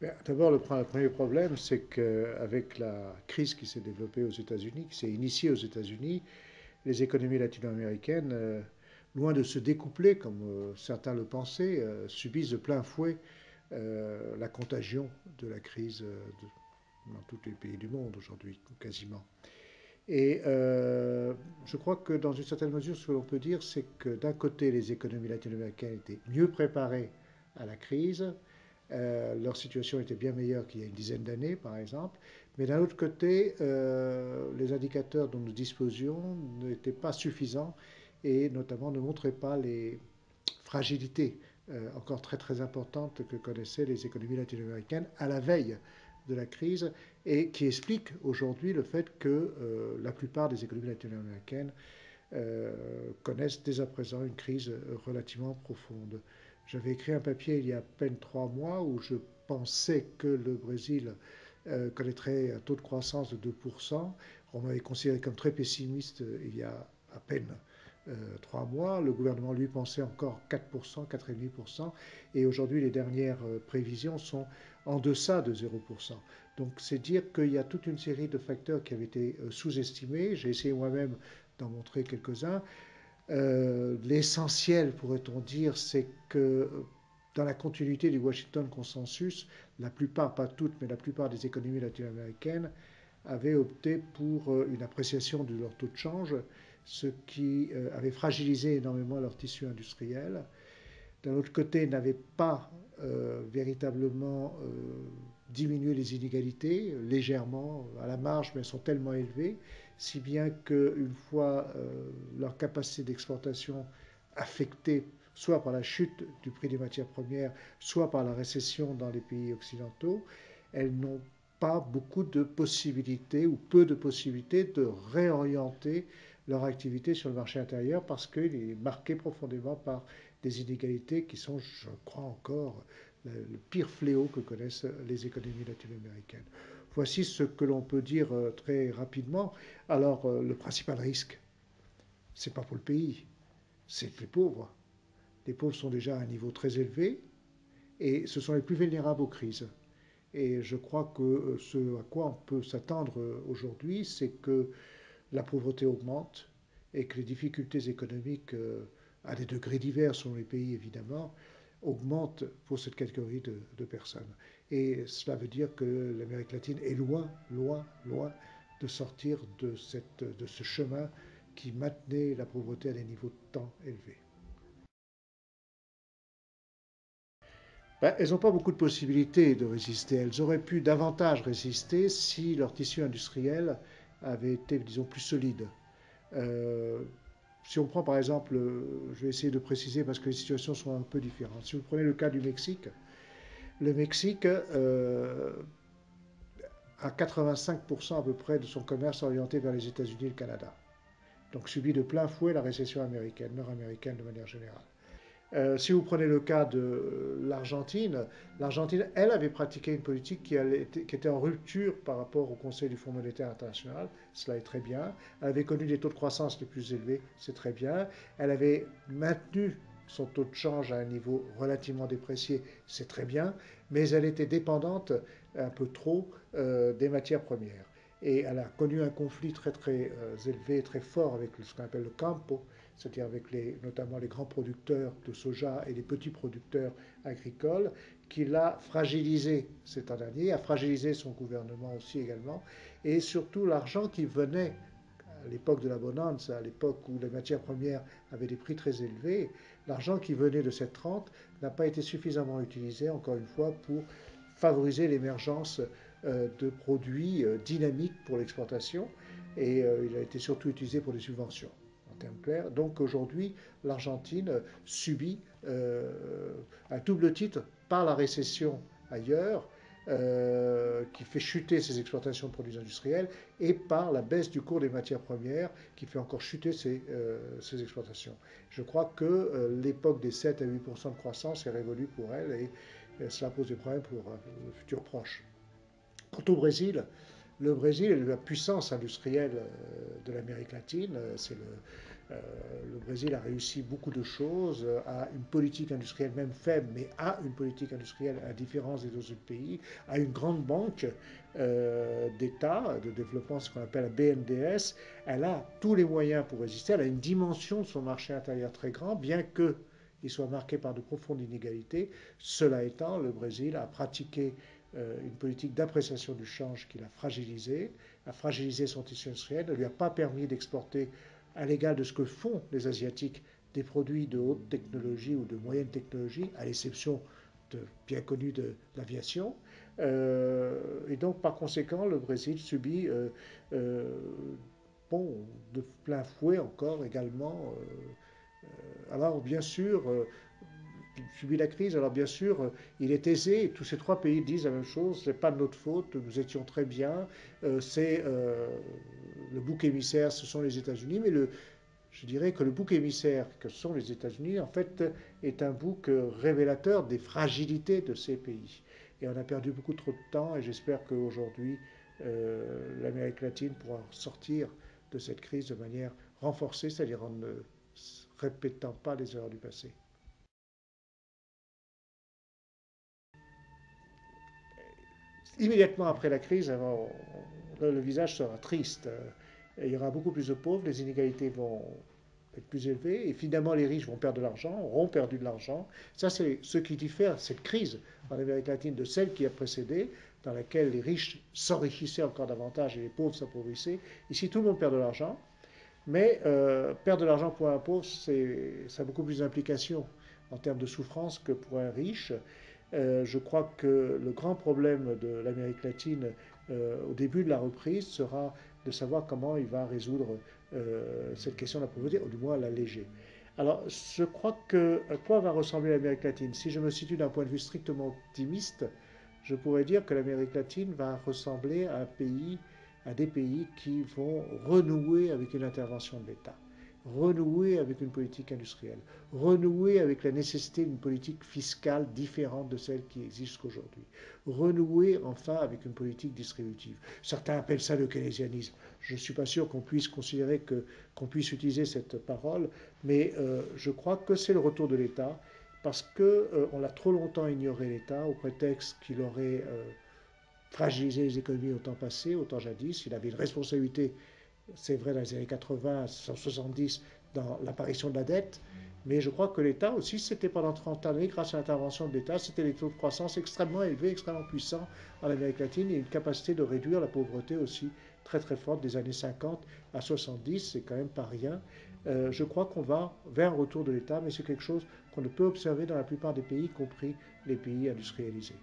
D'abord, le premier problème, c'est qu'avec la crise qui s'est développée aux États-Unis, qui s'est initiée aux États-Unis, les économies latino-américaines, loin de se découpler comme certains le pensaient, subissent de plein fouet la contagion de la crise dans tous les pays du monde aujourd'hui, quasiment. Et je crois que dans une certaine mesure, ce que l'on peut dire, c'est que d'un côté, les économies latino-américaines étaient mieux préparées à la crise, leur situation était bien meilleure qu'il y a une dizaine d'années, par exemple, mais d'un autre côté, les indicateurs dont nous disposions n'étaient pas suffisants et notamment ne montraient pas les fragilités encore très très importantes que connaissaient les économies latino-américaines à la veille de la crise et qui explique aujourd'hui le fait que la plupart des économies latino-américaines connaissent dès à présent une crise relativement profonde. J'avais écrit un papier il y a à peine 3 mois où je pensais que le Brésil connaîtrait un taux de croissance de 2%. On m'avait considéré comme très pessimiste il y a à peine 3 mois. Le gouvernement, lui, pensait encore 4%, 4,5%. Et aujourd'hui, les dernières prévisions sont en deçà de 0%. Donc c'est dire qu'il y a toute une série de facteurs qui avaient été sous-estimés. J'ai essayé moi-même d'en montrer quelques-uns. L'essentiel, pourrait-on dire, c'est que dans la continuité du Washington Consensus, la plupart, pas toutes, mais la plupart des économies latino-américaines avaient opté pour une appréciation de leur taux de change, ce qui avait fragilisé énormément leur tissu industriel. D'un autre côté, n'avait pas véritablement diminué les inégalités, légèrement, à la marge, mais elles sont tellement élevées, si bien qu'une fois leur capacité d'exportation affectée soit par la chute du prix des matières premières, soit par la récession dans les pays occidentaux, elles n'ont pas beaucoup de possibilités ou peu de possibilités de réorienter leur activité sur le marché intérieur parce qu'il est marqué profondément par des inégalités qui sont, je crois encore, le pire fléau que connaissent les économies latino-américaines. Voici ce que l'on peut dire très rapidement. Alors, le principal risque, c'est pas pour le pays, c'est les pauvres. Les pauvres sont déjà à un niveau très élevé et ce sont les plus vulnérables aux crises. Et je crois que ce à quoi on peut s'attendre aujourd'hui, c'est que la pauvreté augmente et que les difficultés économiques, à des degrés divers selon les pays évidemment, augmentent pour cette catégorie de personnes. Et cela veut dire que l'Amérique latine est loin, loin, loin de sortir de ce chemin qui maintenait la pauvreté à des niveaux tant élevés. Ben, elles n'ont pas beaucoup de possibilités de résister. Elles auraient pu davantage résister si leur tissu industriel avait été, disons, plus solide. Euh, Si on prend par exemple, je vais essayer de préciser parce que les situations sont un peu différentes. Si vous prenez le cas du Mexique, le Mexique a 85% à peu près de son commerce orienté vers les États-Unis et le Canada. Donc subit de plein fouet la récession américaine, nord-américaine de manière générale. Si vous prenez le cas de l'Argentine, l'Argentine, elle, avait pratiqué une politique qui était en rupture par rapport au Conseil du Fonds monétaire international. Cela est très bien. Elle avait connu des taux de croissance les plus élevés. C'est très bien. Elle avait maintenu son taux de change à un niveau relativement déprécié. C'est très bien. Mais elle était dépendante un peu trop des matières premières. Et elle a connu un conflit très très élevé, très fort avec ce qu'on appelle le campo, c'est-à-dire avec notamment les grands producteurs de soja et les petits producteurs agricoles, qui l'a fragilisé cet an dernier, a fragilisé son gouvernement aussi également, et surtout l'argent qui venait à l'époque de la bonanza, à l'époque où les matières premières avaient des prix très élevés, l'argent qui venait de cette rente n'a pas été suffisamment utilisé, encore une fois, pour favoriser l'émergence de produits dynamiques pour l'exportation, et il a été surtout utilisé pour des subventions en termes clairs. Donc aujourd'hui, l'Argentine subit un double titre par la récession ailleurs, qui fait chuter ses exportations de produits industriels, et par la baisse du cours des matières premières, qui fait encore chuter ses exportations. Je crois que l'époque des 7 à 8% de croissance est révolue pour elle, et cela pose des problèmes pour le futur proche. Quant au Brésil, le Brésil est la puissance industrielle de l'Amérique latine. C'est Le Brésil a réussi beaucoup de choses, a une politique industrielle même faible, mais a une politique industrielle à différence des autres pays, a une grande banque d'État, de développement, ce qu'on appelle la BNDES. Elle a tous les moyens pour résister, elle a une dimension de son marché intérieur très grand, bien qu'il soit marqué par de profondes inégalités. Cela étant, le Brésil a pratiqué une politique d'appréciation du change qui l'a fragilisé son tissu industriel, ne lui a pas permis d'exporter à l'égal de ce que font les Asiatiques des produits de haute technologie ou de moyenne technologie, à l'exception bien connu de l'aviation. Et donc, par conséquent, le Brésil subit bon, de plein fouet encore également. Alors, bien sûr, subit la crise. Alors bien sûr, il est aisé, et tous ces trois pays disent la même chose, c'est pas de notre faute, nous étions très bien, c'est le bouc émissaire, ce sont les États-Unis, mais je dirais que le bouc émissaire que sont les États-Unis, en fait, est un bouc révélateur des fragilités de ces pays. Et on a perdu beaucoup trop de temps, et j'espère qu'aujourd'hui, l'Amérique latine pourra sortir de cette crise de manière renforcée, c'est-à-dire en ne répétant pas les erreurs du passé. Immédiatement après la crise, alors, le visage sera triste. Il y aura beaucoup plus de pauvres, les inégalités vont être plus élevées, et finalement les riches vont perdre de l'argent, auront perdu de l'argent. Ça, c'est ce qui diffère cette crise en Amérique latine de celle qui a précédé, dans laquelle les riches s'enrichissaient encore davantage et les pauvres s'appauvrissaient. Ici, tout le monde perd de l'argent, mais perdre de l'argent pour un pauvre, ça a beaucoup plus d'implications en termes de souffrance que pour un riche. Je crois que le grand problème de l'Amérique latine au début de la reprise sera de savoir comment il va résoudre cette question de la pauvreté, ou du moins l'alléger. Alors, je crois que à quoi va ressembler l'Amérique latine? Si je me situe d'un point de vue strictement optimiste, je pourrais dire que l'Amérique latine va ressembler à un pays, à des pays qui vont renouer avec une intervention de l'État, renouer avec une politique industrielle, renouer avec la nécessité d'une politique fiscale différente de celle qui existe aujourd'hui, renouer enfin avec une politique distributive. Certains appellent ça le keynésianisme. Je ne suis pas sûr qu'on puisse considérer qu'on puisse utiliser cette parole, mais je crois que c'est le retour de l'État parce qu'on a trop longtemps ignoré l'État au prétexte qu'il aurait fragilisé les économies au temps passé, au temps jadis. Il avait une responsabilité, c'est vrai, dans les années 80, 70, dans l'apparition de la dette, mais je crois que l'État aussi, c'était pendant 30 années, grâce à l'intervention de l'État, c'était des taux de croissance extrêmement élevés, extrêmement puissants en Amérique latine et une capacité de réduire la pauvreté aussi très très forte des années 50 à 70, c'est quand même pas rien. Je crois qu'on va vers un retour de l'État, mais c'est quelque chose qu'on ne peut observer dans la plupart des pays, y compris les pays industrialisés.